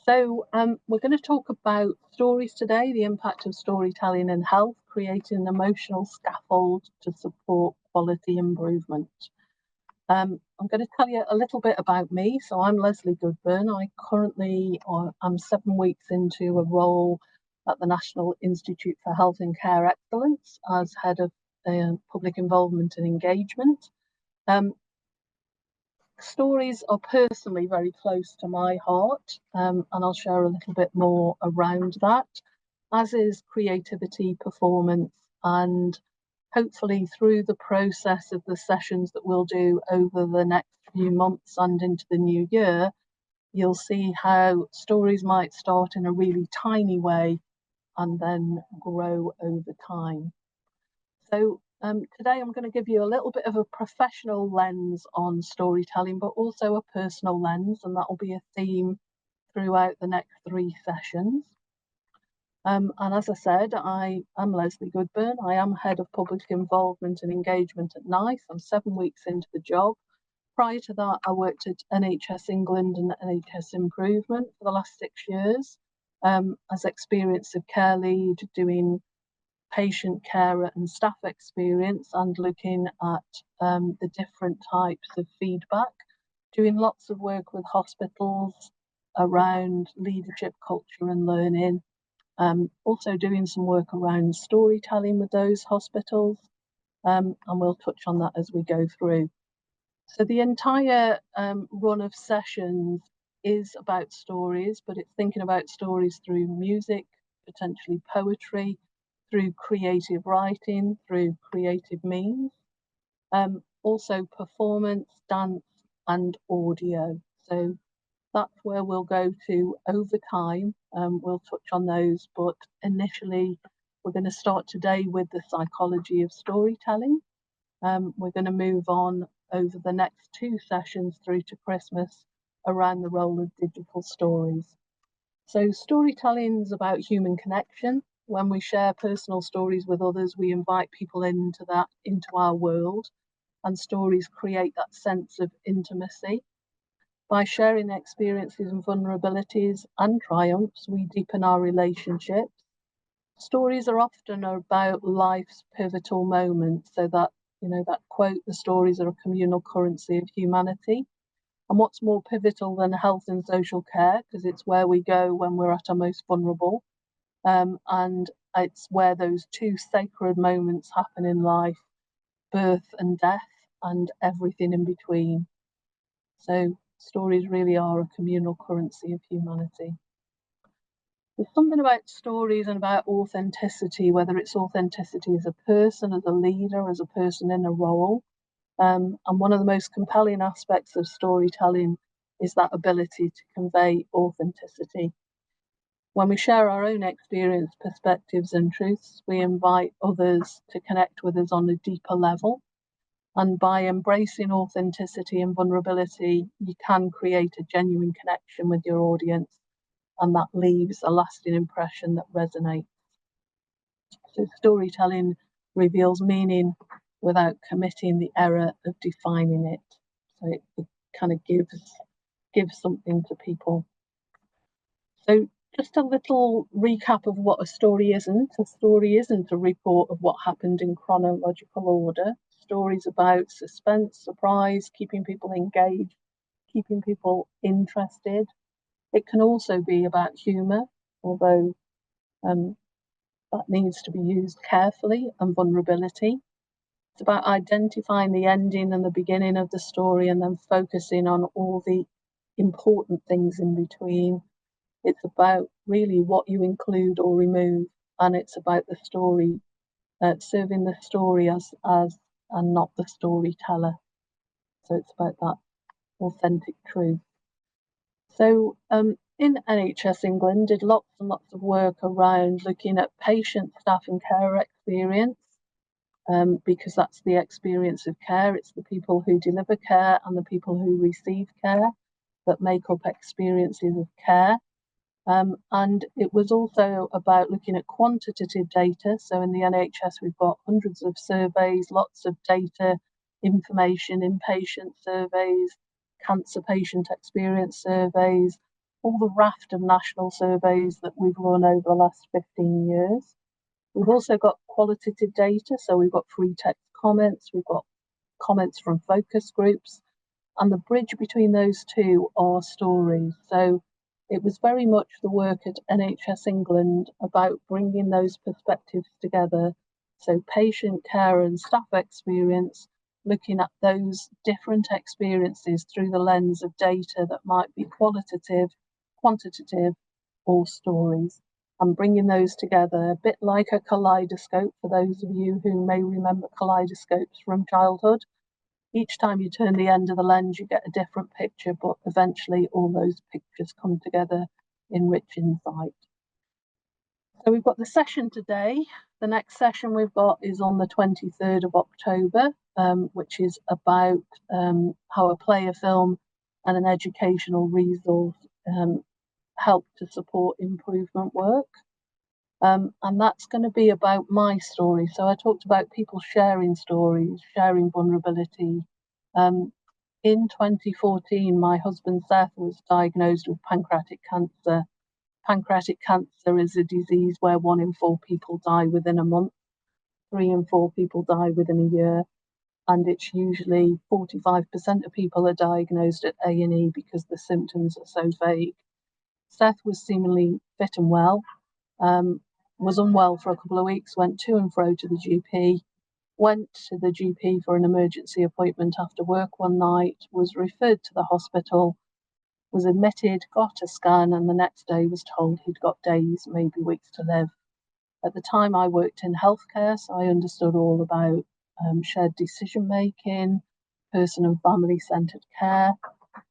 We're going to talk about stories today, the impact of storytelling in health, creating an emotional scaffold to support quality improvement. I'm going to tell you a little bit about me. So I'm Lesley Goodburn. I'm 7 weeks into a role at the National Institute for Health and Care Excellence as Head of Public Involvement and Engagement. Stories are personally very close to my heart, and I'll share a little bit more around that, as is creativity, performance, and hopefully through the process of the sessions that we'll do over the next few months and into the new year, you'll see how stories might start in a really tiny way and then grow over time. So today I'm going to give you a little bit of a professional lens on storytelling, but also a personal lens, and that will be a theme throughout the next 3 sessions. And as I said, I am Lesley Goodburn. I am Head of Public Involvement and Engagement at NICE. I'm 7 weeks into the job. Prior to that, I worked at NHS England and NHS Improvement for the last 6 years as experience of care lead, doing patient carer and staff experience and looking at the different types of feedback, doing lots of work with hospitals around leadership, culture and learning, also doing some work around storytelling with those hospitals, and we'll touch on that as we go through. So the entire run of sessions is about stories, but it's thinking about stories through music, potentially poetry, through creative writing, through creative means, also performance, dance and audio. So that's where we'll go to over time. We'll touch on those, but initially we're going to start today with the psychology of storytelling. We're going to move on over the next 2 sessions through to Christmas around the role of digital stories. So storytelling is about human connection. When we share personal stories with others, we invite people into our world, and stories create that sense of intimacy. By sharing experiences and vulnerabilities and triumphs, we deepen our relationships. Stories are often about life's pivotal moments, so that quote, the stories are a communal currency of humanity. And what's more pivotal than health and social care, because it's where we go when we're at our most vulnerable. And it's where those 2 sacred moments happen in life, birth and death, and everything in between. So stories really are a communal currency of humanity. There's something about stories and about authenticity, whether it's authenticity as a person, as a leader, as a person in a role. And one of the most compelling aspects of storytelling is that ability to convey authenticity. When we share our own experience, perspectives and truths, we invite others to connect with us on a deeper level. And by embracing authenticity and vulnerability, you can create a genuine connection with your audience, and that leaves a lasting impression that resonates. So storytelling reveals meaning without committing the error of defining it. So it kind of gives something to people. So just a little recap of what a story isn't. A story isn't a report of what happened in chronological order. Stories about suspense, surprise, keeping people engaged, keeping people interested. It can also be about humour, although that needs to be used carefully, and vulnerability. It's about identifying the ending and the beginning of the story and then focusing on all the important things in between. It's about really what you include or remove, and it's about the story, serving the story as and not the storyteller. So it's about that authentic truth. So in NHS England, did lots and lots of work around looking at patient, staff and carer experience, because that's the experience of care. It's the people who deliver care and the people who receive care that make up experiences of care. And it was also about looking at quantitative data. So in the NHS, we've got hundreds of surveys, lots of data, information, inpatient surveys, cancer patient experience surveys, all the raft of national surveys that we've run over the last 15 years. We've also got qualitative data, so we've got free text comments, we've got comments from focus groups, and the bridge between those two are stories. So it was very much the work at NHS England about bringing those perspectives together. So patient care and staff experience, looking at those different experiences through the lens of data that might be qualitative, quantitative, or stories, and bringing those together, a bit like a kaleidoscope for those of you who may remember kaleidoscopes from childhood. Each time you turn the end of the lens, you get a different picture, but eventually all those pictures come together in rich insight. So we've got the session today. The next session we've got is on the 23rd of October, which is about how a play, a film, and an educational resource help to support improvement work. And that's going to be about my story. So I talked about people sharing stories, sharing vulnerability. In 2014, my husband Seth was diagnosed with pancreatic cancer. Pancreatic cancer is a disease where 1 in 4 people die within a month, 3 in 4 people die within a year, and it's usually 45% of people are diagnosed at A&E because the symptoms are so vague. Seth was seemingly fit and well, was unwell for a couple of weeks, went to and fro to the GP, went to the GP for an emergency appointment after work one night, was referred to the hospital, was admitted, got a scan, and the next day was told he'd got days, maybe weeks to live. At the time, I worked in healthcare, so I understood all about shared decision making, person and family centred care,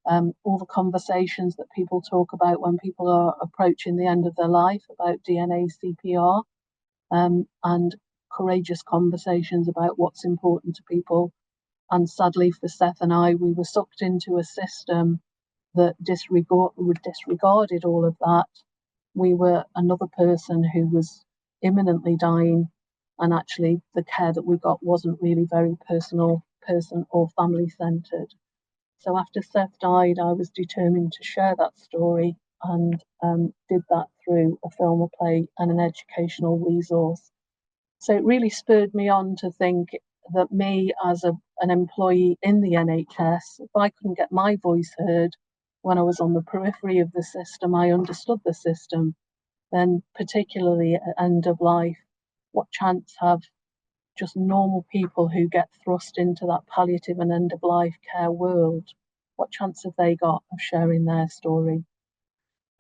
all the conversations that people talk about when people are approaching the end of their life about DNA CPR, and courageous conversations about what's important to people. And sadly for Seth and I, we were sucked into a system that disregarded all of that. We were another person who was imminently dying, and actually the care that we got wasn't really very personal, person or family centred. So after Seth died, I was determined to share that story, and did that through a film, a play, and an educational resource. So it really spurred me on to think that me as an employee in the NHS, if I couldn't get my voice heard when I was on the periphery of the system, I understood the system, then particularly at end of life, what chance have just normal people who get thrust into that palliative and end of life care world, what chance have they got of sharing their story?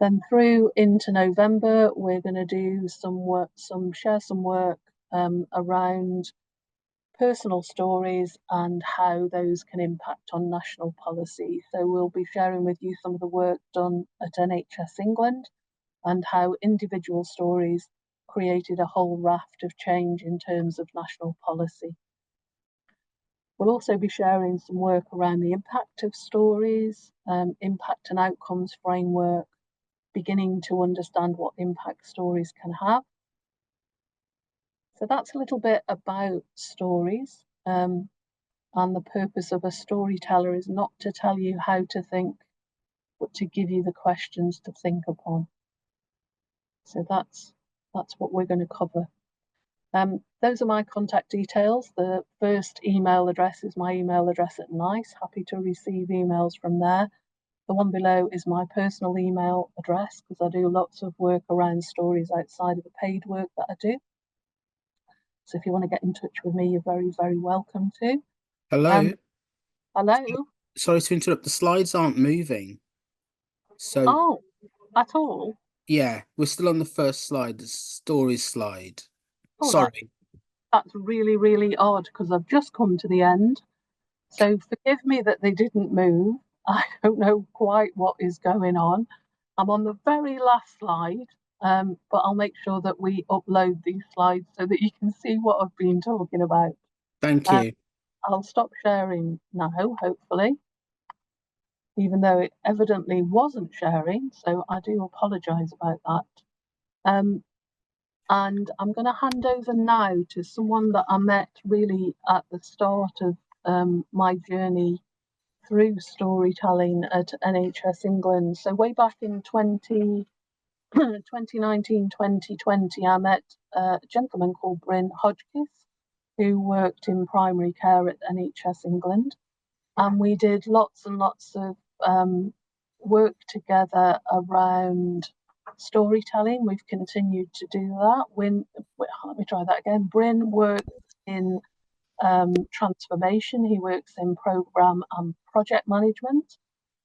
Then through into November, we're going to do some work, share some work around personal stories and how those can impact on national policy. So we'll be sharing with you some of the work done at NHS England and how individual stories created a whole raft of change in terms of national policy. We'll also be sharing some work around the impact of stories, impact and outcomes framework, beginning to understand what impact stories can have. So that's a little bit about stories. And the purpose of a storyteller is not to tell you how to think, but to give you the questions to think upon. So that's what we're going to cover. Those are my contact details. The first email address is my email address at NICE. Happy to receive emails from there. The one below is my personal email address, because I do lots of work around stories outside of the paid work that I do. So if you want to get in touch with me, you're very, very welcome to. Hello. Hello. Sorry to interrupt. The slides aren't moving. So, Oh, at all? yeah, we're still on the first slide, the stories slide. Oh, Sorry. that's really, really odd, because I've just come to the end. So forgive me that they didn't move. I don't know quite what is going on. I'm on the very last slide, but I'll make sure that we upload these slides so that you can see what I've been talking about. Thank you. I'll stop sharing now, hopefully, even though it evidently wasn't sharing, so I do apologise about that. And I'm going to hand over now to someone that I met really at the start of my journey through storytelling at NHS England. So way back in 2019, 2020, I met a gentleman called Brin Hodgkiss, who worked in primary care at NHS England. And we did lots and lots of work together around storytelling. We've continued to do that. Let me try that again. Brin works in transformation. He works in program and project management.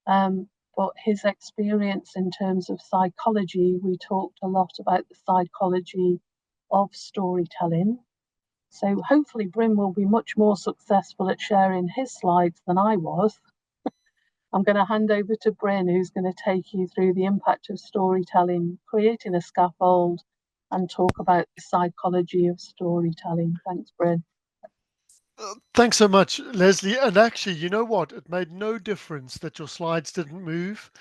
But his experience in terms of psychology, we talked a lot about the psychology of storytelling. So hopefully Brin will be much more successful at sharing his slides than I was. I'm going to hand over to Brin, who's going to take you through the impact of storytelling, creating a scaffold, and talk about the psychology of storytelling. Thanks, Brin. Thanks so much, Lesley. And actually, you know what? It made no difference that your slides didn't move,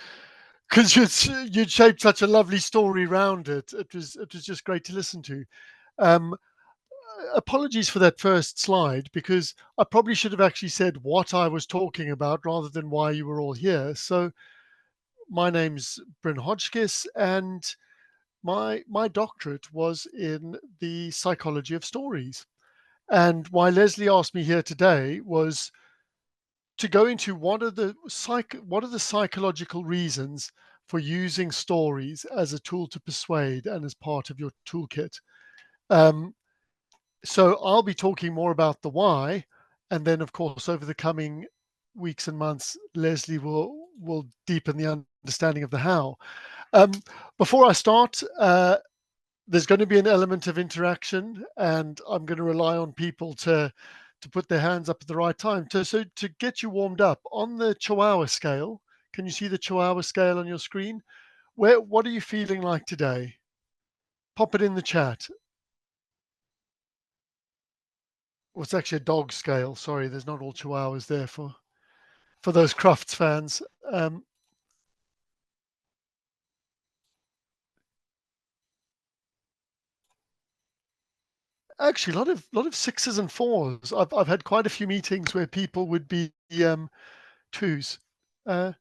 because you'd shaped such a lovely story around it. It was just great to listen to. Apologies for that first slide, because I probably should have actually said what I was talking about rather than why you were all here. So my name's Brin Hodgkiss, and my doctorate was in the psychology of stories. And why Lesley asked me here today was to go into what are the psychological reasons for using stories as a tool to persuade and as part of your toolkit. So I'll be talking more about the why, and then of course over the coming weeks and months, Lesley will deepen the understanding of the how. Before I start, there's going to be an element of interaction, and I'm going to rely on people to put their hands up at the right time. So to get you warmed up on the Chihuahua scale, can you see the Chihuahua scale on your screen? What are you feeling like today? Pop it in the chat. Well, it's actually a dog scale. Sorry, there's not all Chihuahuas there for those Crufts fans. Actually, a lot of sixes and fours. I've had quite a few meetings where people would be twos. Yeah,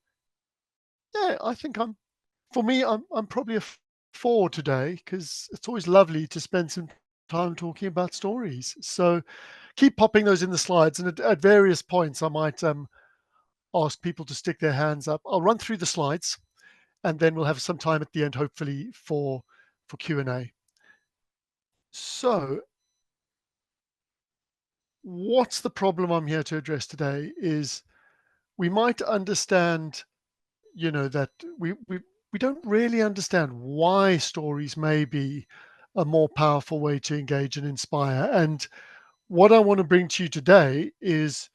I think I'm probably a four today, because it's always lovely to spend some time talking about stories. So keep popping those in the slides, and at various points I might ask people to stick their hands up. I'll run through the slides, and then we'll have some time at the end, hopefully, for Q&A. So what's the problem I'm here to address today is we might understand, that we don't really understand why stories may be a more powerful way to engage and inspire. And what I want to bring to you today is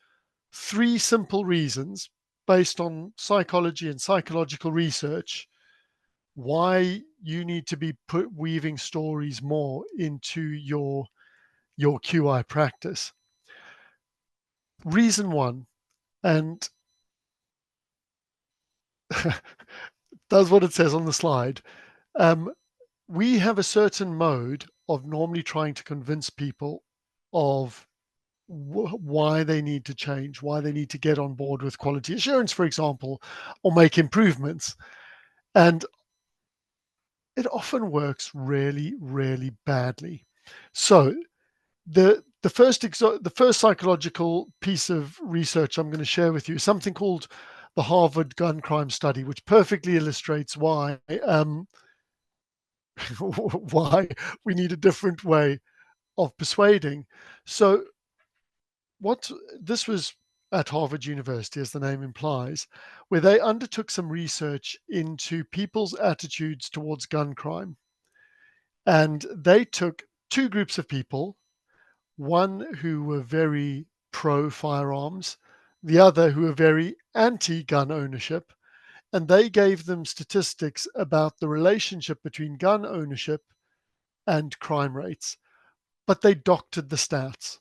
3 simple reasons based on psychology and psychological research why you need to be weaving stories more into your QI practice. Reason 1, and does what it says on the slide. We have a certain mode of normally trying to convince people of why they need to change, why they need to get on board with quality assurance, for example, or make improvements. And it often works really, really badly. So the first psychological piece of research I'm going to share with you is something called the Harvard Gun Crime Study, which perfectly illustrates why why we need a different way of persuading. So this was at Harvard University, as the name implies, where they undertook some research into people's attitudes towards gun crime. And they took 2 groups of people, one who were very pro firearms, the other who were very anti-gun ownership, and they gave them statistics about the relationship between gun ownership and crime rates, but they doctored the stats.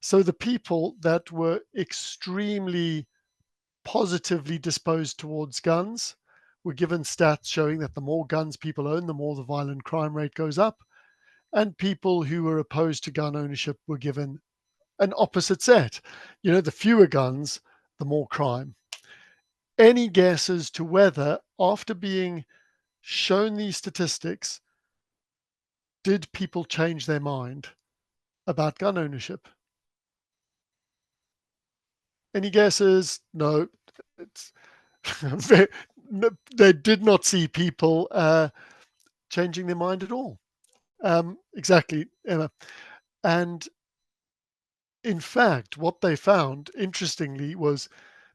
So the people that were extremely positively disposed towards guns were given stats showing that the more guns people own, the more the violent crime rate goes up. And people who were opposed to gun ownership were given an opposite set. The fewer guns, the more crime. Any guess as to whether, after being shown these statistics, did people change their mind about gun ownership? Any guesses? No. It's they did not see people changing their mind at all. Exactly, Emma. And in fact, what they found, interestingly, was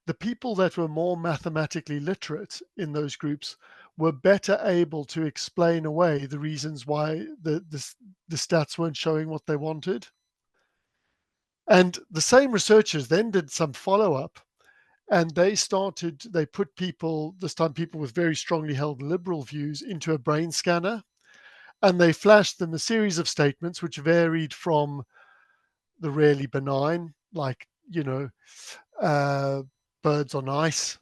the people that were more mathematically literate in those groups were better able to explain away the reasons why the stats weren't showing what they wanted. And the same researchers then did some follow-up, and they put people, this time people with very strongly held liberal views, into a brain scanner, and they flashed them a series of statements which varied from the really benign, like, birds are nice,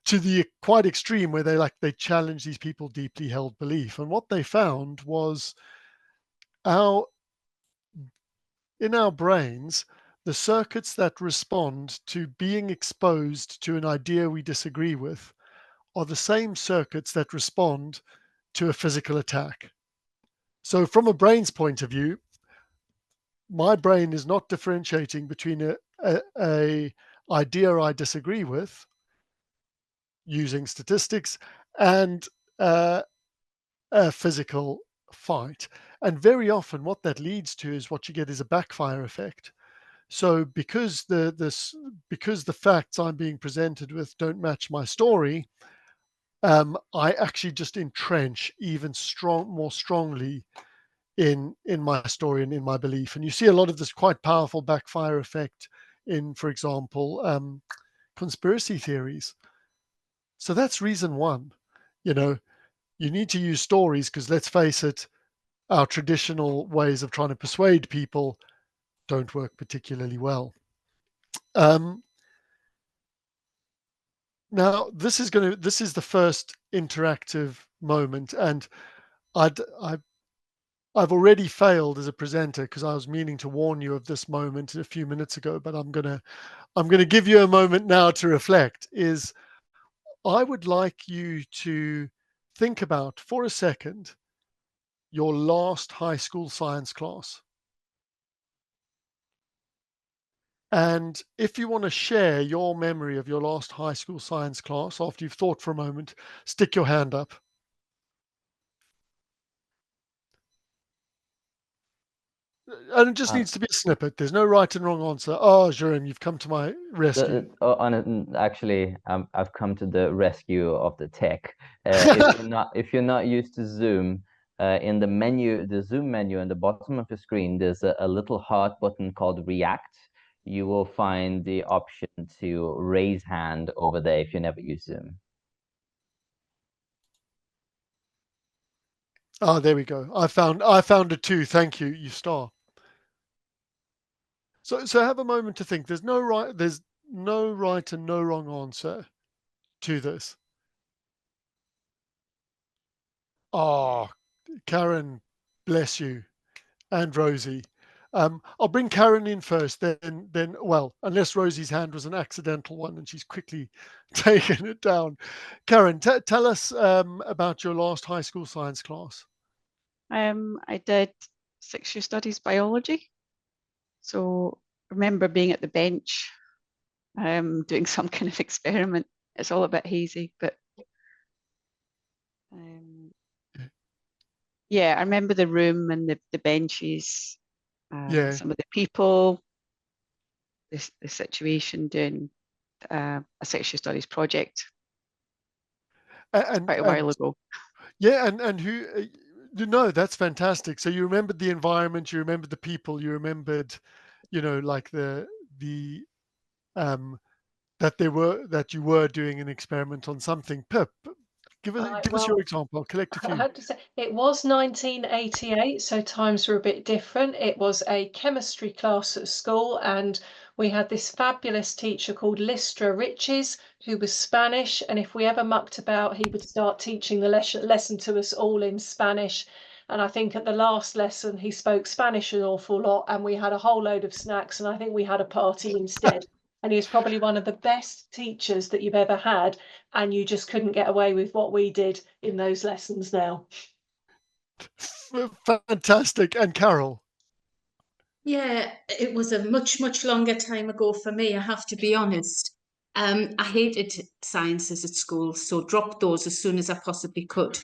to the quite extreme where they challenge these people deeply held belief. And what they found was in our brains, the circuits that respond to being exposed to an idea we disagree with are the same circuits that respond to a physical attack. So from a brain's point of view, my brain is not differentiating between a idea I disagree with using statistics and a physical fight. And very often what that leads to is what you get is a backfire effect. So because the facts I'm being presented with don't match my story, I actually just entrench even more strongly in my story and in my belief. And you see a lot of this quite powerful backfire effect in, for example, conspiracy theories. So that's reason one. You need to use stories because, let's face it, our traditional ways of trying to persuade people don't work particularly well. Now, this is the first interactive moment, and I've already failed as a presenter because I was meaning to warn you of this moment a few minutes ago, but I'm gonna give you a moment now to reflect. I would like you to think about for a second your last high school science class. And if you want to share your memory of your last high school science class after you've thought for a moment, stick your hand up. And it just needs to be a snippet. There's no right and wrong answer. Oh, Jerome, you've come to my rescue. Actually, I've come to the rescue of the tech. If you're not used to Zoom, in the menu, the Zoom menu on the bottom of the screen, there's a little heart button called React. You will find the option to raise hand over there if you never use Zoom. Oh, there we go. I found it too. Thank you, you star. So have a moment to think. There's no right and no wrong answer to this. Oh, Karen, bless you, and Rosie. I'll bring Karen in first, then well, unless Rosie's hand was an accidental one and she's quickly taken it down. Karen, tell us about your last high school science class. I did sexual studies biology. So I remember being at the bench, doing some kind of experiment. It's all a bit hazy, but yeah, I remember the room and the benches, some of the people, the situation, doing a sexual studies project quite a while ago. Yeah, and who? That's fantastic. So you remembered the environment, you remembered the people, you remembered, like that you were doing an experiment on something. Pip, give us your example. I'll collect a few. I have to say, it was 1988, so times were a bit different. It was a chemistry class at school, and we had this fabulous teacher called Listra Riches, who was Spanish, and if we ever mucked about, he would start teaching the lesson to us all in Spanish. And I think at the last lesson, he spoke Spanish an awful lot, and we had a whole load of snacks, and I think we had a party instead. And he was probably one of the best teachers that you've ever had, and you just couldn't get away with what we did in those lessons now. Fantastic. And Carol? Yeah, it was a much, much longer time ago for me, I have to be honest. I hated sciences at school, so dropped those as soon as I possibly could.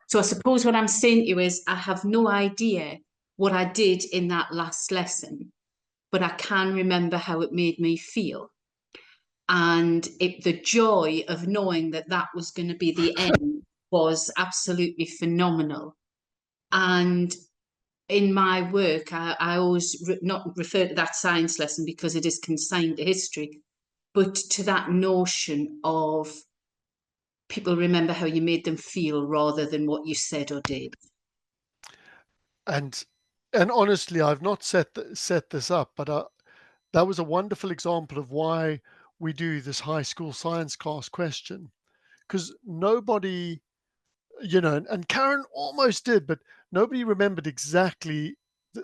So I suppose what I'm saying to you is I have no idea what I did in that last lesson, but I can remember how it made me feel. And the joy of knowing that that was going to be the end was absolutely phenomenal. And in my work, I always not refer to that science lesson because it is consigned to history, but to that notion of people remember how you made them feel rather than what you said or did. And honestly, I've not set this up, but that was a wonderful example of why we do this high school science class question, because nobody, and Karen almost did, but nobody remembered exactly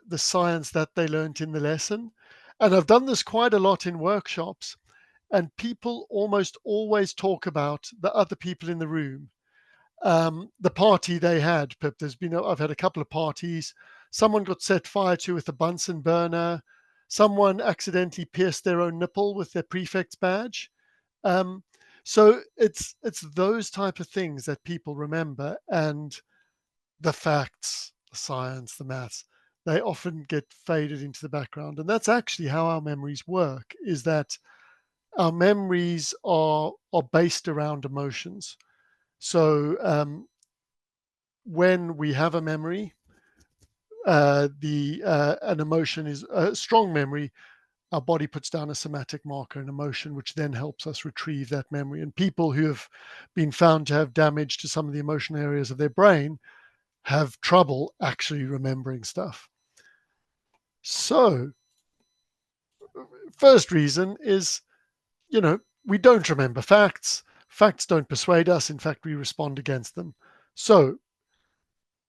the science that they learned in the lesson. And I've done this quite a lot in workshops, and people almost always talk about the other people in the room, the party they had. Pip, I've had a couple of parties. Someone got set fire to with a Bunsen burner. Someone accidentally pierced their own nipple with their prefect's badge. So it's those type of things that people remember, and the facts, the science, the maths, they often get faded into the background. And that's actually how our memories work, is that our memories are based around emotions. So when we have a memory, an emotion is a strong memory, our body puts down a somatic marker, an emotion, which then helps us retrieve that memory. And people who have been found to have damage to some of the emotional areas of their brain have trouble actually remembering stuff. So, first reason is, we don't remember facts. Facts don't persuade us. In fact, we respond against them. So,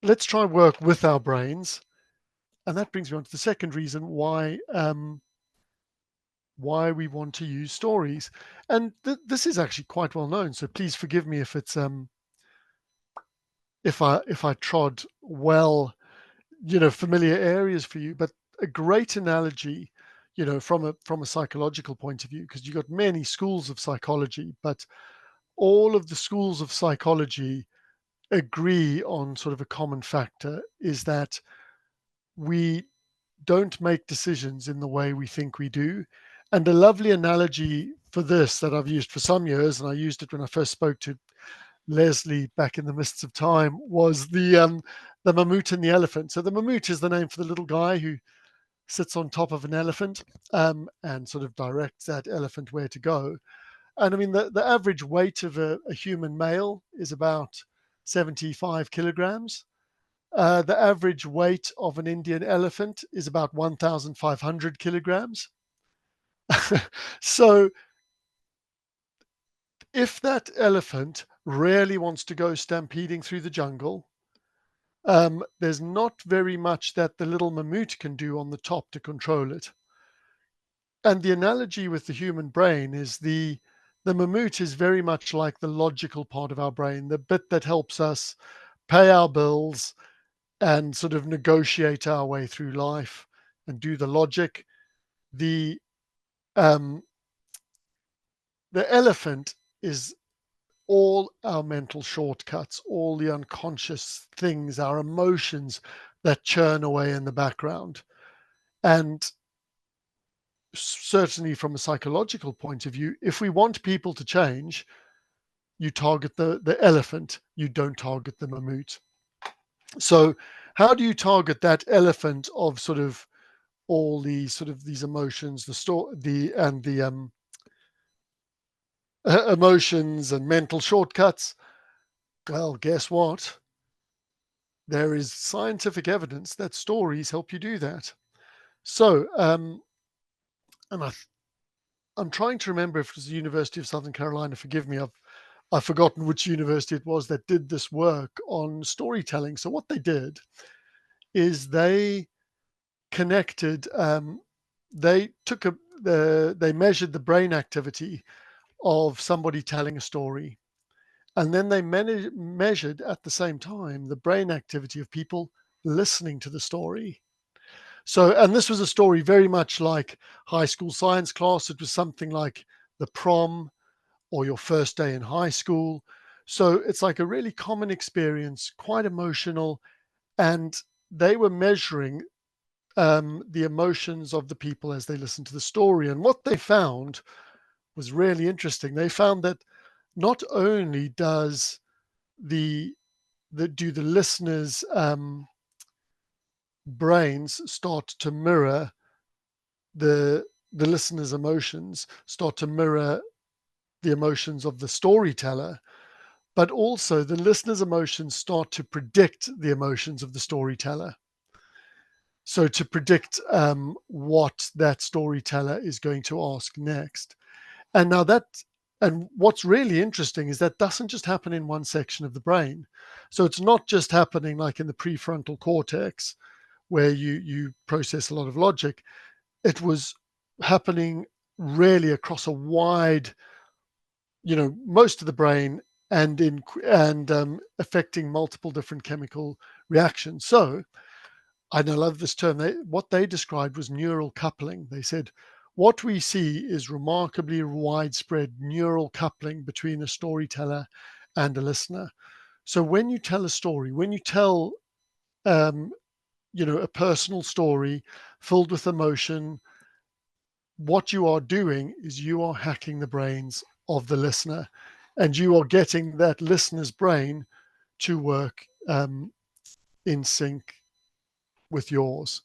let's try and work with our brains. And that brings me on to the second reason why we want to use stories. And this is actually quite well known, so please forgive me if it's if I trod familiar areas for you. But a great analogy, from a psychological point of view, because you've got many schools of psychology, but all of the schools of psychology agree on sort of a common factor, is that we don't make decisions in the way we think we do. And a lovely analogy for this that I've used for some years, and I used it when I first spoke to Lesley back in the mists of time, was the mammut and the elephant. So the mammut is the name for the little guy who sits on top of an elephant and sort of directs that elephant where to go. And I mean, the average weight of a human male is about 75 kilograms. The average weight of an Indian elephant is about 1,500 kilograms. So if that elephant really wants to go stampeding through the jungle, there's not very much that the little mammut can do on the top to control it. And the analogy with the human brain is the mammut is very much like the logical part of our brain, the bit that helps us pay our bills and sort of negotiate our way through life and do the logic. The elephant is all our mental shortcuts, all the unconscious things, our emotions that churn away in the background. And certainly from a psychological point of view, if we want people to change, you target the elephant, you don't target the mammut. So how do you target that elephant of sort of all these sort of these emotions, emotions and mental shortcuts? Well, guess what? There is scientific evidence that stories help you do that. So, and I'm trying to remember if it was the University of Southern Carolina. Forgive me, I've forgotten which university it was that did this work on storytelling. So what they did is they connected. They took they measured the brain activity of somebody telling a story. And then they measured at the same time the brain activity of people listening to the story. So, and this was a story very much like high school science class. It was something like the prom or your first day in high school. So it's like a really common experience, quite emotional. And they were measuring the emotions of the people as they listened to the story. And what they found was really interesting. They found that not only does do the listeners' brains start to mirror the listener's emotions, start to mirror the emotions of the storyteller, but also the listener's emotions start to predict the emotions of the storyteller. So to predict what that storyteller is going to ask next. And now and what's really interesting is that doesn't just happen in one section of the brain. So it's not just happening like in the prefrontal cortex where you process a lot of logic. It was happening really across a wide, most of the brain and affecting multiple different chemical reactions. So I love this term. What they described was neural coupling. They said, what we see is remarkably widespread neural coupling between a storyteller and a listener. So when you tell a story, when you tell, a personal story filled with emotion, what you are doing is you are hacking the brains of the listener, and you are getting that listener's brain to work in sync with yours.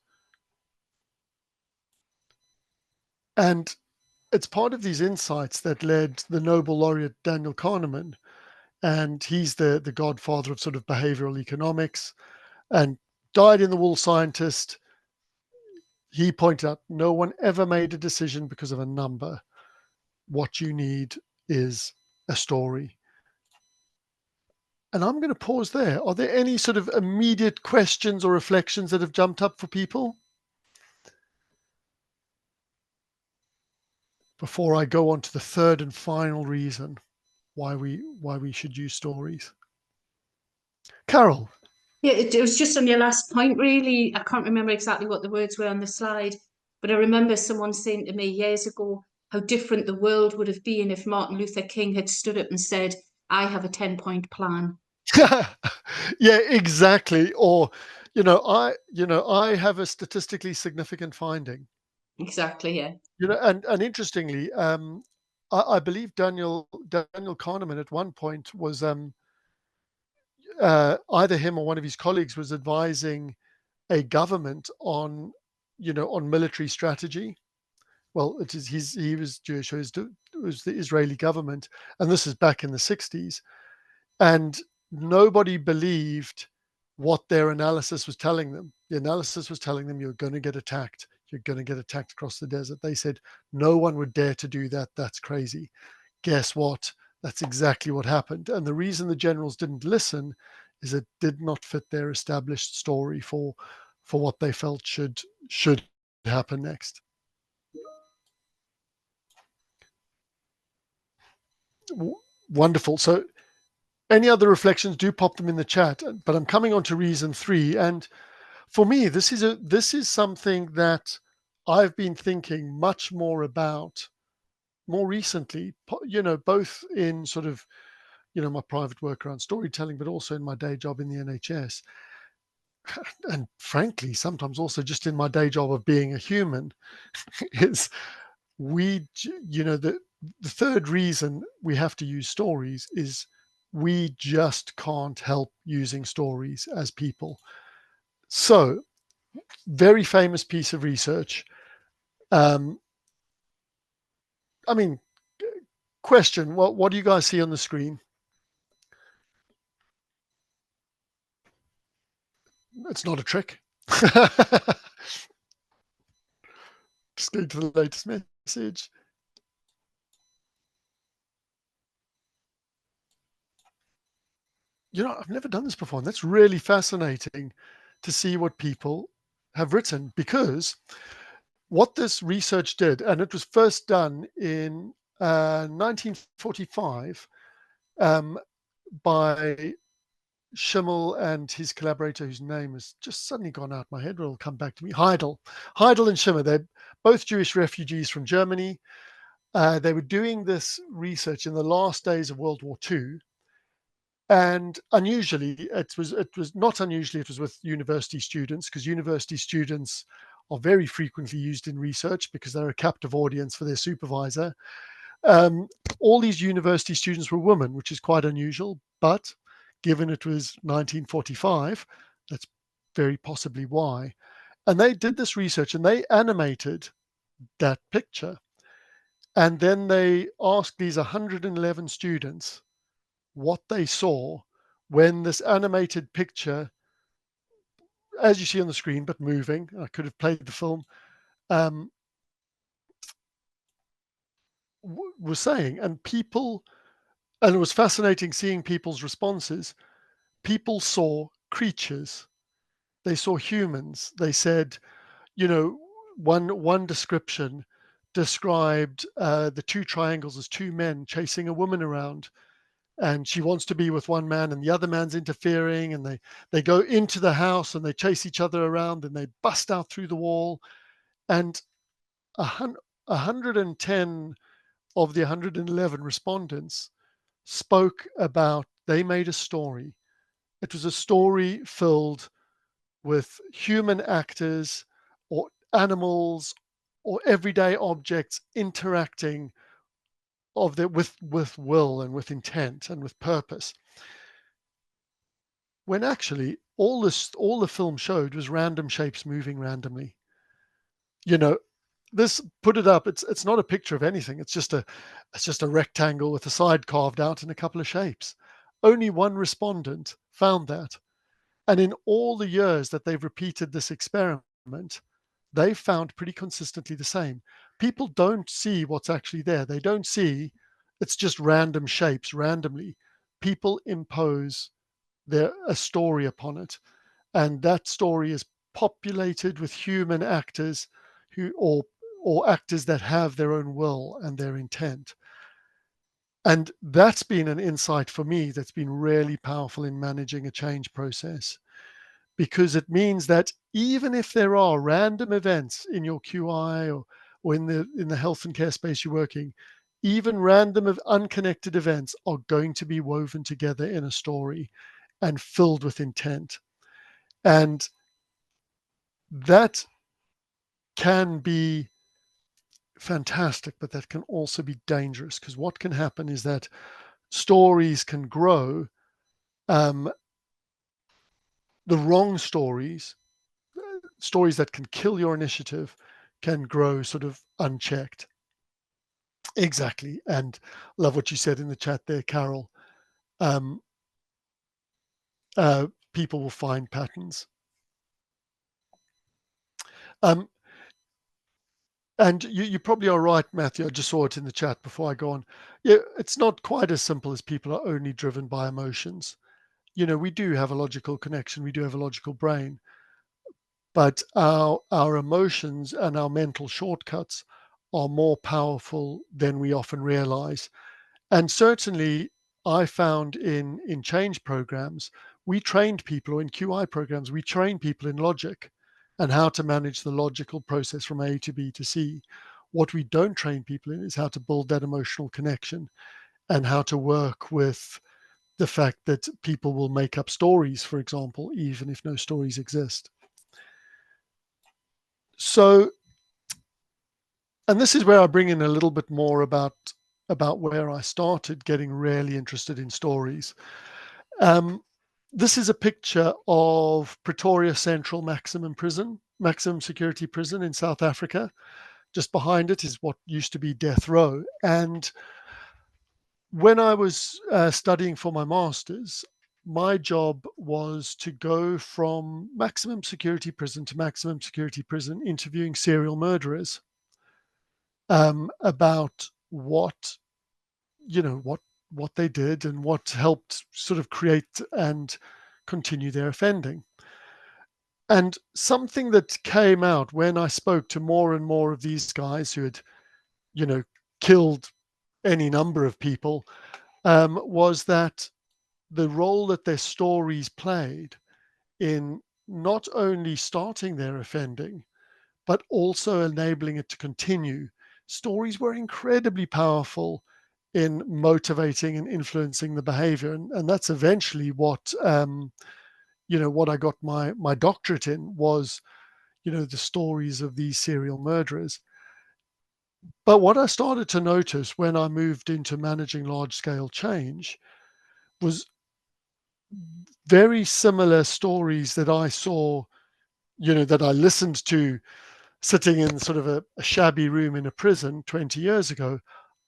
And it's part of these insights that led the Nobel laureate Daniel Kahneman, and he's the godfather of sort of behavioral economics, and dyed-in-the-wool scientist. He pointed out no one ever made a decision because of a number. What you need is a story. And I'm going to pause there. Are there any sort of immediate questions or reflections that have jumped up for people before I go on to the third and final reason why we should use stories? Carol. Yeah, it was just on your last point, really. I can't remember exactly what the words were on the slide, but I remember someone saying to me years ago how different the world would have been if Martin Luther King had stood up and said, I have a 10-point plan. Yeah, exactly. Or, I have a statistically significant finding. Exactly, yeah. And interestingly, I believe Daniel Kahneman at one point was either him or one of his colleagues was advising a government on military strategy. Well, he was Jewish, so it was the Israeli government, and this is back in the 60s, and nobody believed what their analysis was telling them. The analysis was telling them you're going to get attacked. You're going to get attacked across the desert. They said no one would dare to do that. That's crazy. Guess what? That's exactly what happened. And the reason the generals didn't listen is it did not fit their established story for what they felt should happen next. Wonderful. So any other reflections, do pop them in the chat. But I'm coming on to reason 3. And for me, this is something that I've been thinking much more about more recently, both in sort of, my private work around storytelling, but also in my day job in the NHS. And frankly, sometimes also just in my day job of being a human, is the third reason we have to use stories is we just can't help using stories as people. So, very famous piece of research. Question, what do you guys see on the screen? It's not a trick. Just going to the latest message. I've never done this before, and that's really fascinating to see what people have written, because what this research did, and it was first done in 1945 by Schimmel and his collaborator, whose name has just suddenly gone out my head, but it'll come back to me, Heidel and Schimmer. They're both Jewish refugees from Germany. They were doing this research in the last days of World War II. And unusually, it was not unusually, it was with university students, because university students are very frequently used in research because they're a captive audience for their supervisor. All these university students were women, which is quite unusual, but given it was 1945, that's very possibly why. And they did this research and they animated that picture. And then they asked these 111 students what they saw when this animated picture, as you see on the screen, but moving, I could have played the film, was saying. And it was fascinating seeing people's responses. People saw creatures. They saw humans. They said, one description described the two triangles as two men chasing a woman around, and she wants to be with one man and the other man's interfering, and they go into the house and they chase each other around and they bust out through the wall. And 110 of the 111 respondents spoke about, they made a story. It was a story filled with human actors or animals or everyday objects interacting with will and with intent and with purpose. When actually all the film showed was random shapes moving randomly. This, put it up, it's not a picture of anything. It's just a rectangle with a side carved out and a couple of shapes. Only one respondent found that. And in all the years that they've repeated this experiment, they found pretty consistently the same. People don't see what's actually there. They don't see it's just random shapes randomly. People impose a story upon it. And that story is populated with human actors or actors that have their own will and their intent. And that's been an insight for me that's been really powerful in managing a change process, because it means that even if there are random events in your QI or in the health and care space you're working, even random unconnected events are going to be woven together in a story and filled with intent. And that can be fantastic, but that can also be dangerous, because what can happen is that stories can grow. The wrong stories that can kill your initiative, can grow sort of unchecked. Exactly. And love what you said in the chat there, Carol. People will find patterns. And you probably are right, Matthew. I just saw it in the chat before I go on. Yeah, it's not quite as simple as people are only driven by emotions. We do have a logical connection. We do have a logical brain. But our emotions and our mental shortcuts are more powerful than we often realize. And certainly I found in change programs, we trained people, or in QI programs, we train people in logic and how to manage the logical process from A to B to C. What we don't train people in is how to build that emotional connection and how to work with the fact that people will make up stories, for example, even if no stories exist. So, and this is where I bring in a little bit more about where I started getting really interested in stories. This is a picture of Pretoria Central Maximum Security Prison in South Africa. Just behind it is what used to be death row. And when I was studying for my master's, my job was to go from maximum security prison to maximum security prison, interviewing serial murderers about what they did and what helped sort of create and continue their offending. And something that came out when I spoke to more and more of these guys who had, you know, killed any number of people, was that the role that their stories played in not only starting their offending, but also enabling it to continue. Stories were incredibly powerful in motivating and influencing the behavior. And that's eventually what, what I got my doctorate in was, the stories of these serial murderers. But what I started to notice when I moved into managing large scale change was very similar stories that I saw, that I listened to sitting in sort of a shabby room in a prison 20 years ago.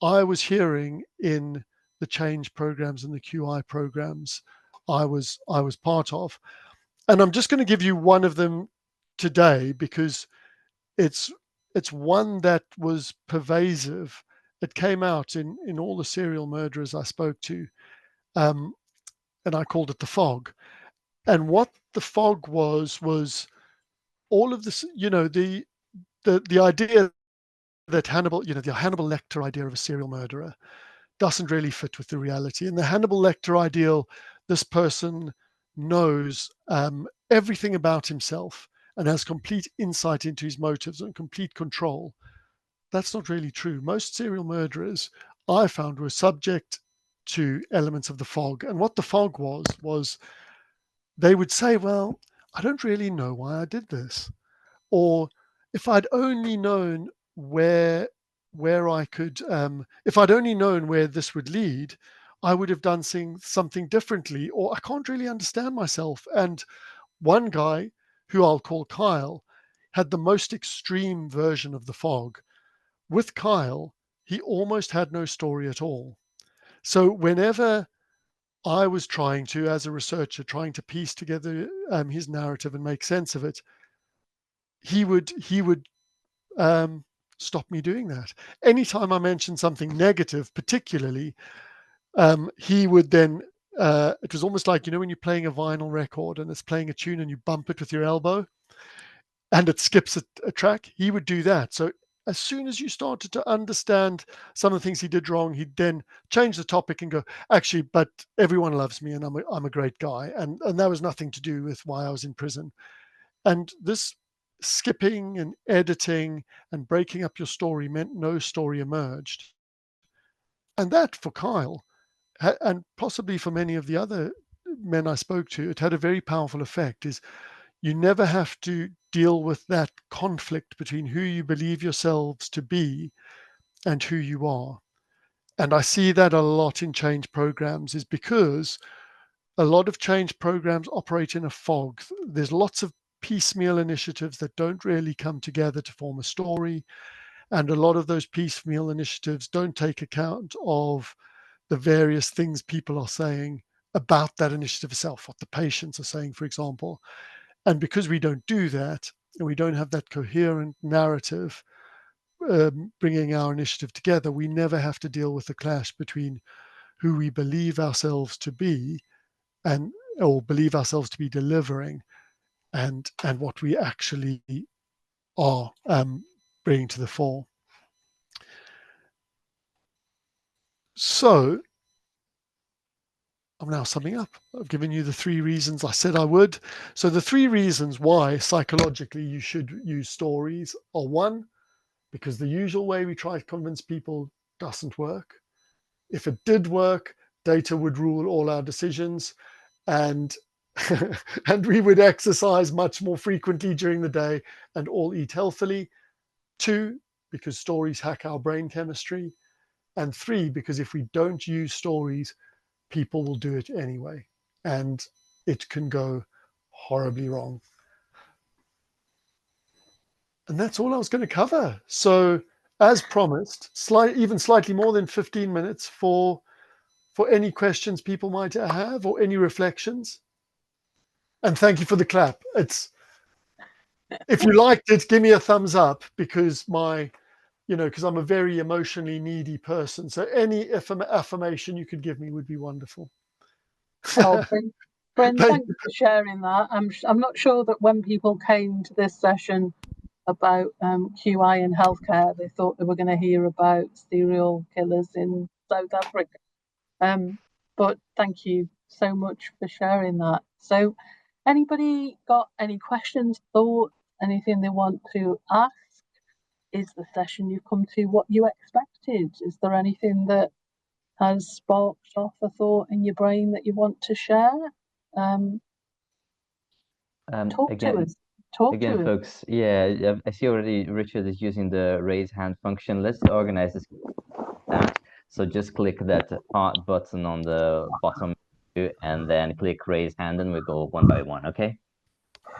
I was hearing in the change programs and the QI programs I was part of. And I'm just going to give you one of them today because it's one that was pervasive. It came out in all the serial murderers I spoke to, and I called it the fog. And what the fog was all of this, the idea that Hannibal, the Hannibal Lecter idea of a serial murderer doesn't really fit with the reality. In the Hannibal Lecter ideal, this person knows everything about himself and has complete insight into his motives and complete control. That's not really true. Most serial murderers I found were subject to elements of the fog. And what the fog was they would say, well, I don't really know why I did this. Or if I'd only known where I could, if I'd only known where this would lead, I would have done something differently, or I can't really understand myself. And one guy, who I'll call Kyle, had the most extreme version of the fog. With Kyle, he almost had no story at all. So whenever I was trying to, as a researcher, trying to piece together his narrative and make sense of it, he would stop me doing that. Anytime I mentioned something negative, particularly, he would then, it was almost like, when you're playing a vinyl record and it's playing a tune and you bump it with your elbow and it skips a track, he would do that. So as soon as you started to understand some of the things he did wrong, he'd then change the topic and go, actually, but everyone loves me and I'm a great guy. And that was nothing to do with why I was in prison. And this skipping and editing and breaking up your story meant no story emerged. And that, for Kyle, and possibly for many of the other men I spoke to, it had a very powerful effect. Is you never have to deal with that conflict between who you believe yourselves to be and who you are. And I see that a lot in change programs, is because a lot of change programs operate in a fog. There's lots of piecemeal initiatives that don't really come together to form a story. And a lot of those piecemeal initiatives don't take account of the various things people are saying about that initiative itself, what the patients are saying, for example. And because we don't do that, and we don't have that coherent narrative bringing our initiative together, we never have to deal with the clash between who we believe ourselves to be or believe ourselves to be delivering and what we actually are bringing to the fore. So I'm now summing up. I've given you the 3 reasons I said I would. So the 3 reasons why psychologically you should use stories are: 1, because the usual way we try to convince people doesn't work. If it did work, data would rule all our decisions, and and we would exercise much more frequently during the day and all eat healthily. 2, because stories hack our brain chemistry. And 3, because if we don't use stories, people will do it anyway, and it can go horribly wrong. And that's all I was going to cover. So as promised, even slightly more than 15 minutes for any questions people might have or any reflections. And thank you for the clap. If you liked it, give me a thumbs up, because because I'm a very emotionally needy person. So any affirmation you could give me would be wonderful. Oh, Brin, Brin, thank you for sharing that. I'm not sure that when people came to this session about QI in healthcare, they thought they were going to hear about serial killers in South Africa. But thank you so much for sharing that. So anybody got any questions, thoughts, anything they want to ask? Is the session you've come to what you expected? Is there anything that has sparked off a thought in your brain that you want to share? Talk to us. Talk to us. Folks, yeah, I see already Richard is using the raise hand function. Let's organize this that. So just click that heart button on the bottom and then click raise hand and we go one by one, okay?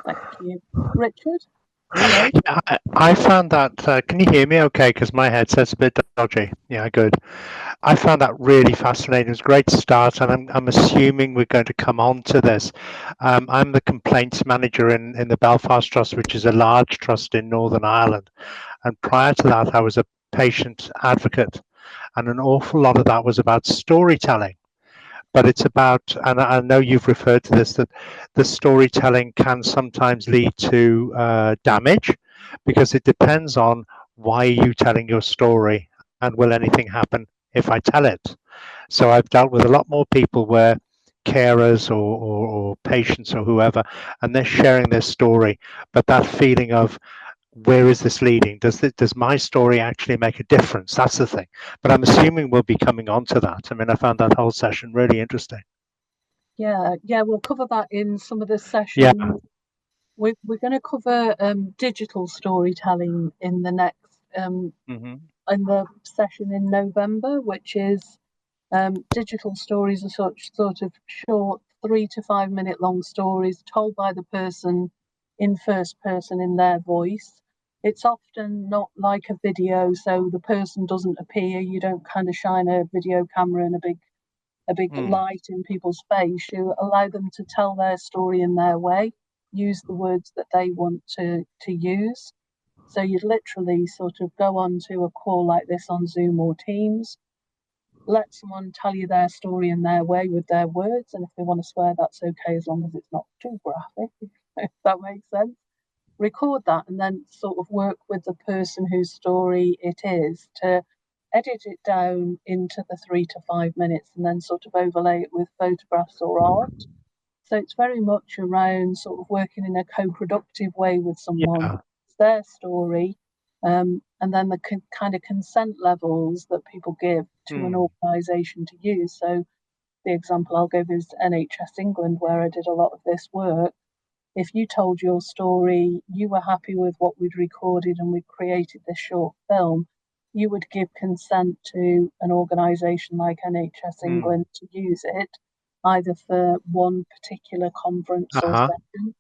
Thank you. Richard? Hello? Yeah, I found that, can you hear me okay? Because my headset's a bit dodgy. Yeah, good. I found that really fascinating. It was a great start, and I'm assuming we're going to come on to this. I'm the complaints manager in the Belfast Trust, which is a large trust in Northern Ireland. And prior to that, I was a patient advocate, and an awful lot of that was about storytelling. But it's about, and I know you've referred to this, that the storytelling can sometimes lead to damage, because it depends on why are you telling your story and will anything happen if I tell it. So I've dealt with a lot more people where carers or patients or whoever, and they're sharing their story, but that feeling of where is this leading? Does my story actually make a difference? That's the thing. But I'm assuming we'll be coming on to that. I mean, I found that whole session really interesting. Yeah, we'll cover that in some of the sessions. Yeah. We're going to cover digital storytelling in the next in the session in November, which is digital stories are sort of short 3 to 5 minute long stories told by the person in first person in their voice. It's often not like a video, so the person doesn't appear. You don't kind of shine a video camera and a big light in people's face. You allow them to tell their story in their way, use the words that they want to use. So you'd literally sort of go on to a call like this on Zoom or Teams, let someone tell you their story in their way with their words, and if they want to swear, that's okay, as long as it's not too graphic, if that makes sense. Record that and then sort of work with the person whose story it is to edit it down into the 3 to 5 minutes and then sort of overlay it with photographs or art. So it's very much around sort of working in a co-productive way with someone. Yeah. It's their story, and then the kind of consent levels that people give to an organisation to use. So the example I'll give is NHS England, where I did a lot of this work. If you told your story, you were happy with what we'd recorded and we'd created this short film, you would give consent to an organisation like NHS England to use it, either for one particular conference or session.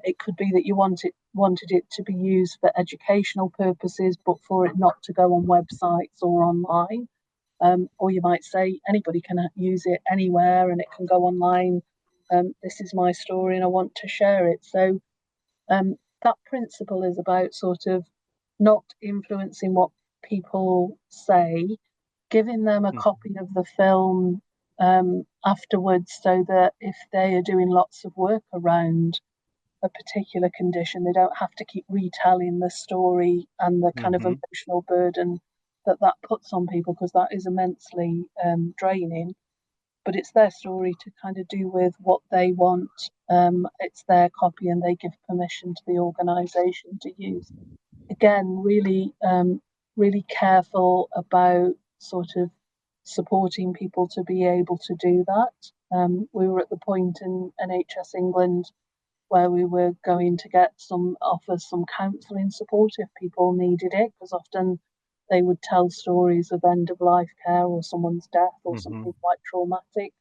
It could be that you wanted it to be used for educational purposes, but for it not to go on websites or online. Or you might say anybody can use it anywhere and it can go online. This is my story and I want to share it. So that principle is about sort of not influencing what people say, giving them a copy of the film afterwards, so that if they are doing lots of work around a particular condition, they don't have to keep retelling the story and the kind of emotional burden that puts on people, because that is immensely draining. But it's their story to kind of do with what they want. It's their copy and they give permission to the organisation to use. Again, really careful about sort of supporting people to be able to do that. We were at the point in NHS England where we were going to offer some counselling support if people needed it, because often they would tell stories of end of life care or someone's death or something quite traumatic.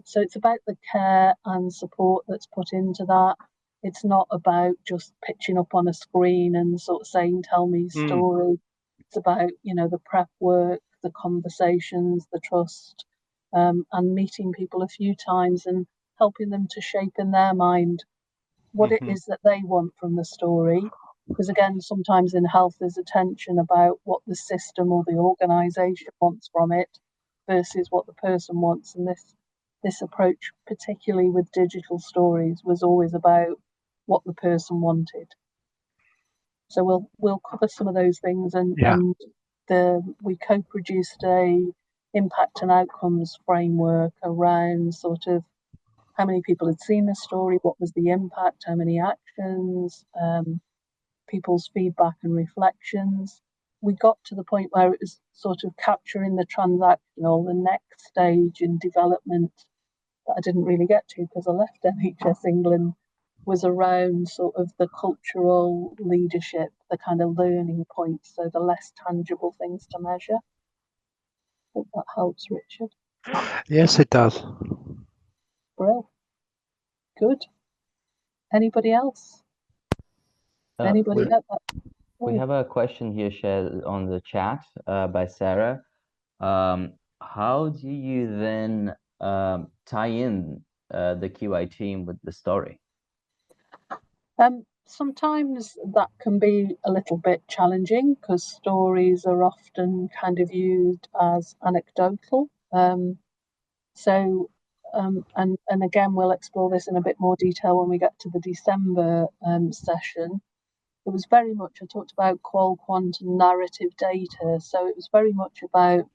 So it's about the care and support that's put into that. It's not about just pitching up on a screen and sort of saying, tell me your story. It's about, the prep work, the conversations, the trust, and meeting people a few times and helping them to shape in their mind what it is that they want from the story. Because again, sometimes in health there's a tension about what the system or the organisation wants from it versus what the person wants. And this this approach, particularly with digital stories, was always about what the person wanted. So we'll cover some of those things, and we co-produced a impact and outcomes framework around sort of how many people had seen the story, what was the impact, how many actions, people's feedback and reflections. We got to the point where it was sort of capturing the transactional, the next stage in development that I didn't really get to because I left NHS England, was around sort of the cultural leadership, the kind of learning points, so the less tangible things to measure. Hope that helps, Richard. Yes, it does. Brill. Good. Anybody else? Anybody else? We have a question here shared on the chat by Sarah. How do you then tie in the QI team with the story? Sometimes that can be a little bit challenging because stories are often kind of used as anecdotal. And again, we'll explore this in a bit more detail when we get to the December session. It was very much, I talked about qual, quant, and narrative data. So it was very much about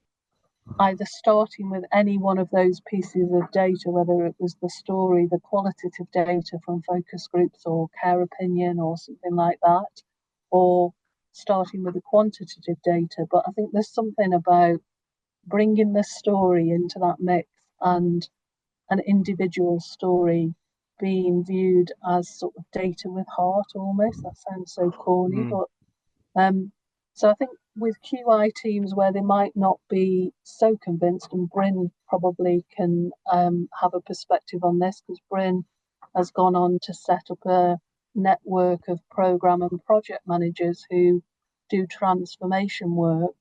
either starting with any one of those pieces of data, whether it was the story, the qualitative data from focus groups or care opinion or something like that, or starting with the quantitative data. But I think there's something about bringing the story into that mix and an individual story being viewed as sort of data with heart almost. That sounds so corny, but so I think with QI teams where they might not be so convinced, and Brin probably can have a perspective on this because Brin has gone on to set up a network of program and project managers who do transformation work,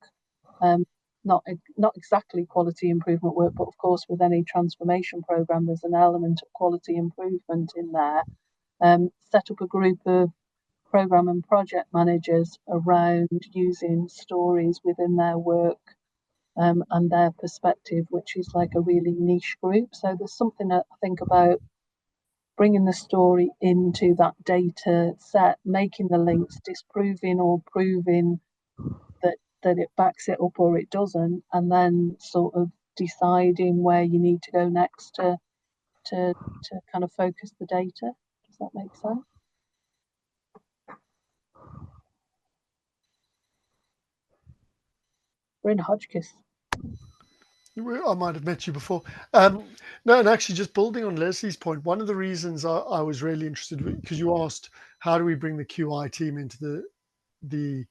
not exactly quality improvement work, but of course with any transformation program there's an element of quality improvement in there. Set up a group of program and project managers around using stories within their work and their perspective, which is like a really niche group. So there's something I think about bringing the story into that data set, making the links, disproving or proving that it backs it up or it doesn't, and then sort of deciding where you need to go next to kind of focus the data. Does that make sense? Brin Hodgkiss. I might have met you before. No, and actually just building on Lesley's point, one of the reasons I was really interested, because you asked, how do we bring the QI team into the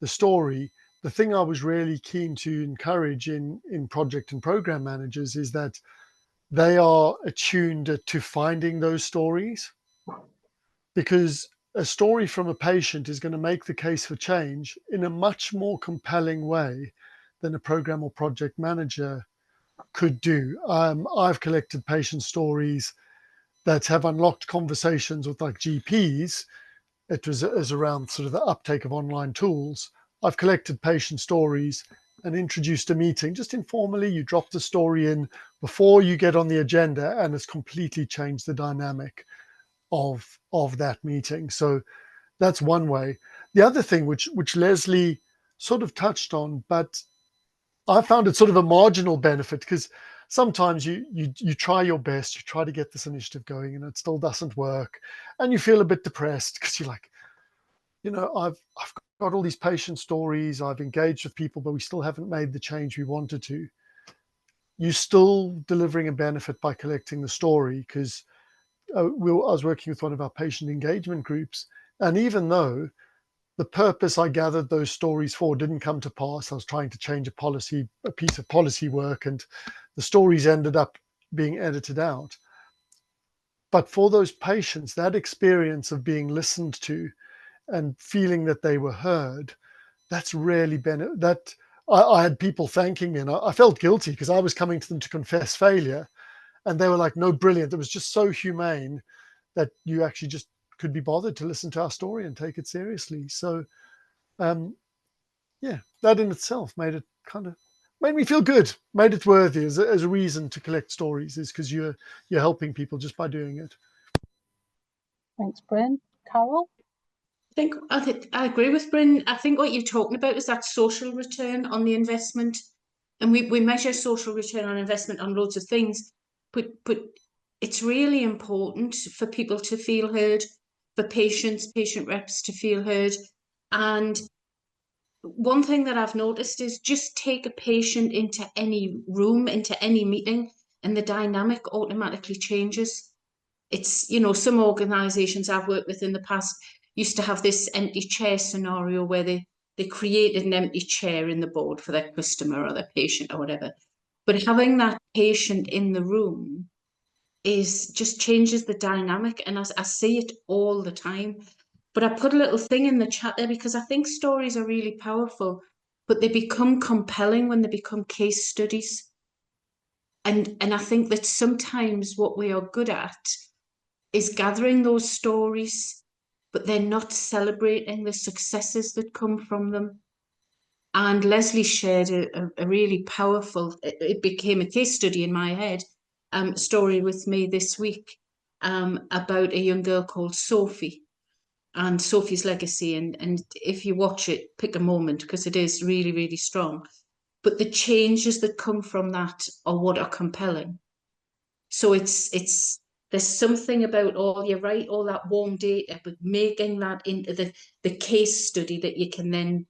story? The thing I was really keen to encourage in project and program managers is that they are attuned to finding those stories, because a story from a patient is going to make the case for change in a much more compelling way than a program or project manager could do. I've collected patient stories that have unlocked conversations with like GPs. It was around sort of the uptake of online tools. I've collected patient stories and introduced a meeting just informally. You drop the story in before you get on the agenda, and it's completely changed the dynamic of that meeting. So that's one way. The other thing, which Lesley sort of touched on, but I found it sort of a marginal benefit, because sometimes you try your best, you try to get this initiative going and it still doesn't work. And you feel a bit depressed because you're like, I've got all these patient stories, I've engaged with people, but we still haven't made the change we wanted to. You're still delivering a benefit by collecting the story, because I was working with one of our patient engagement groups. And even though the purpose I gathered those stories for didn't come to pass, I was trying to change a piece of policy work, and the stories ended up being edited out. But for those patients, that experience of being listened to and feeling that they were heard, that's really been that. I had people thanking me, and I felt guilty because I was coming to them to confess failure, and they were like, "No, brilliant! It was just so humane that you actually just could be bothered to listen to our story and take it seriously." So, yeah, that in itself made it kind of made me feel good, made it worthy as a reason to collect stories, is because you're helping people just by doing it. Thanks, Brin. Carol? I think I agree with Brin. I think what you're talking about is that social return on the investment. And we measure social return on investment on loads of things, but it's really important for people to feel heard, for patient reps to feel heard. And one thing that I've noticed is just take a patient into any room, into any meeting, and the dynamic automatically changes. It's, some organizations I've worked with in the past used to have this empty chair scenario where they created an empty chair in the board for their customer or their patient or whatever. But having that patient in the room just changes the dynamic, and I see it all the time. But I put a little thing in the chat there because I think stories are really powerful, but they become compelling when they become case studies. And I think that sometimes what we are good at is gathering those stories, but they're not celebrating the successes that come from them. And Lesley shared a really powerful, it became a case study in my head, story with me this week about a young girl called Sophie and Sophie's legacy. And if you watch it, pick a moment because it is really, really strong. But the changes that come from that are what are compelling. So there's something about you're right, all that warm data, but making that into the case study that you can then,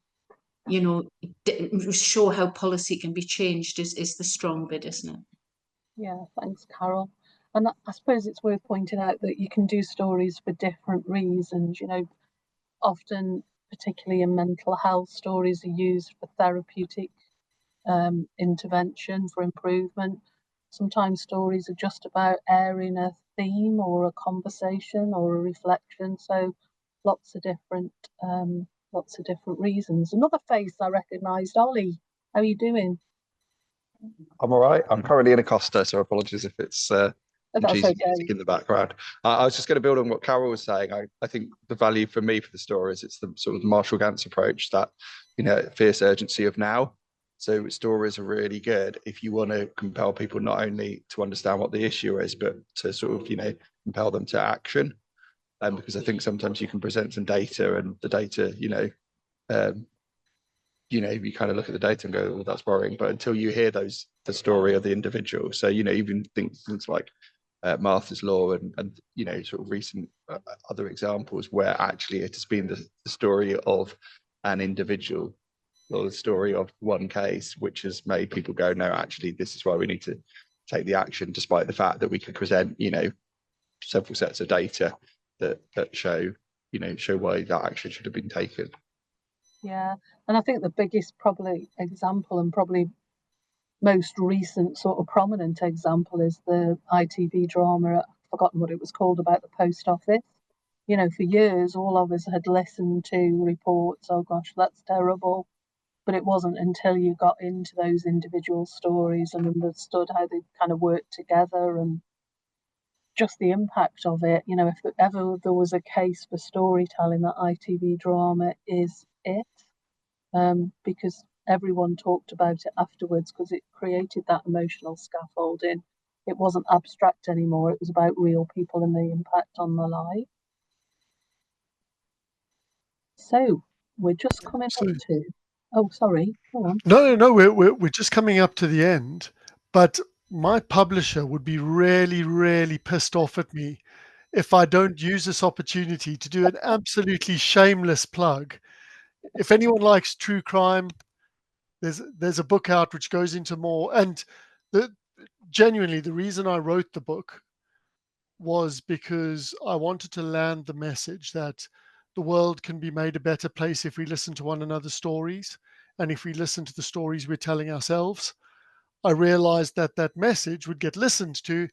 show how policy can be changed is the strong bit, isn't it? Yeah, thanks, Carol. And I suppose it's worth pointing out that you can do stories for different reasons. Often, particularly in mental health, stories are used for therapeutic intervention, for improvement. Sometimes stories are just about airing a theme or a conversation or a reflection. So lots of different reasons. Another face I recognised, Ollie. How are you doing? I'm all right. I'm currently in a Costa, so apologies if it's cheesy music in the background. I was just going to build on what Carol was saying. I think the value for me for the stories, it's the sort of Marshall Gantz approach, that fierce urgency of now. So stories are really good if you want to compel people not only to understand what the issue is, but to sort of compel them to action. Because I think sometimes you can present some data, and the data, you kind of look at the data and go, well, that's worrying. But until you hear the story of the individual, so even things like Martha's Law and sort of recent other examples where actually it has been the story of an individual, or the story of one case, which has made people go, no, actually, this is why we need to take the action, despite the fact that we could present several sets of data that show why that action should have been taken. Yeah, and I think the biggest probably example, and probably most recent sort of prominent example, is the ITV drama, I've forgotten what it was called, about the post office. For years, all of us had listened to reports, oh gosh, that's terrible. But it wasn't until you got into those individual stories and understood how they kind of worked together and just the impact of it. If ever there was a case for storytelling, that ITV drama is it. Because everyone talked about it afterwards, because it created that emotional scaffolding. It wasn't abstract anymore. It was about real people and the impact on their lives. So we're just coming up to. Oh, sorry. Go on. No. We're just coming up to the end, but my publisher would be really, really pissed off at me if I don't use this opportunity to do an absolutely shameless plug. If anyone likes true crime, there's a book out which goes into more. And genuinely, the reason I wrote the book was because I wanted to land the message that the world can be made a better place if we listen to one another's stories, and if we listen to the stories we're telling ourselves. I realized that message would get listened to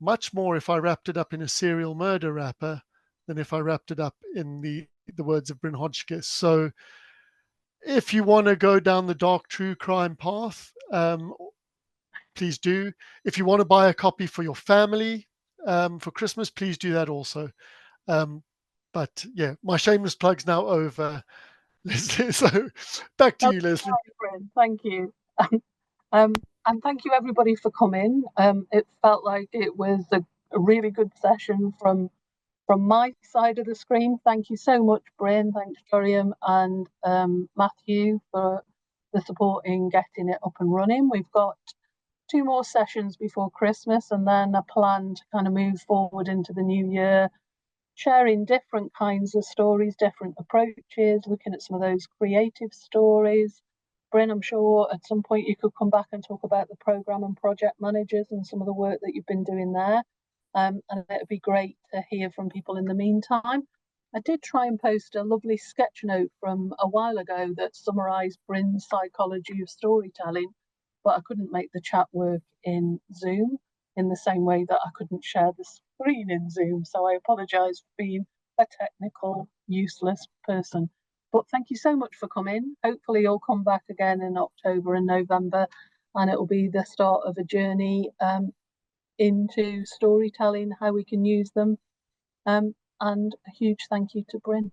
much more if I wrapped it up in a serial murder wrapper than if I wrapped it up in the words of Brin Hodgkiss. So if you want to go down the dark true crime path, please do. If you want to buy a copy for your family for Christmas, please do that also. But yeah, my shameless plug's now over, Lesley. So back to you, Lesley. Thank you. And thank you everybody for coming. It felt like it was a really good session from my side of the screen. Thank you so much, Brin. Thanks, Dorian and Matthew, for the support in getting it up and running. We've got 2 more sessions before Christmas, and then a plan to kind of move forward into the new year, sharing different kinds of stories, different approaches, looking at some of those creative stories. Brin, I'm sure at some point you could come back and talk about the programme and project managers and some of the work that you've been doing there. And it'd be great to hear from people in the meantime. I did try and post a lovely sketch note from a while ago that summarised Brin's psychology of storytelling, but I couldn't make the chat work in Zoom in the same way that I couldn't share the screen in Zoom. So I apologise for being a technical, useless person. But thank you so much for coming. Hopefully you'll come back again in October and November, and it will be the start of a journey into storytelling, how we can use them. And a huge thank you to Brin.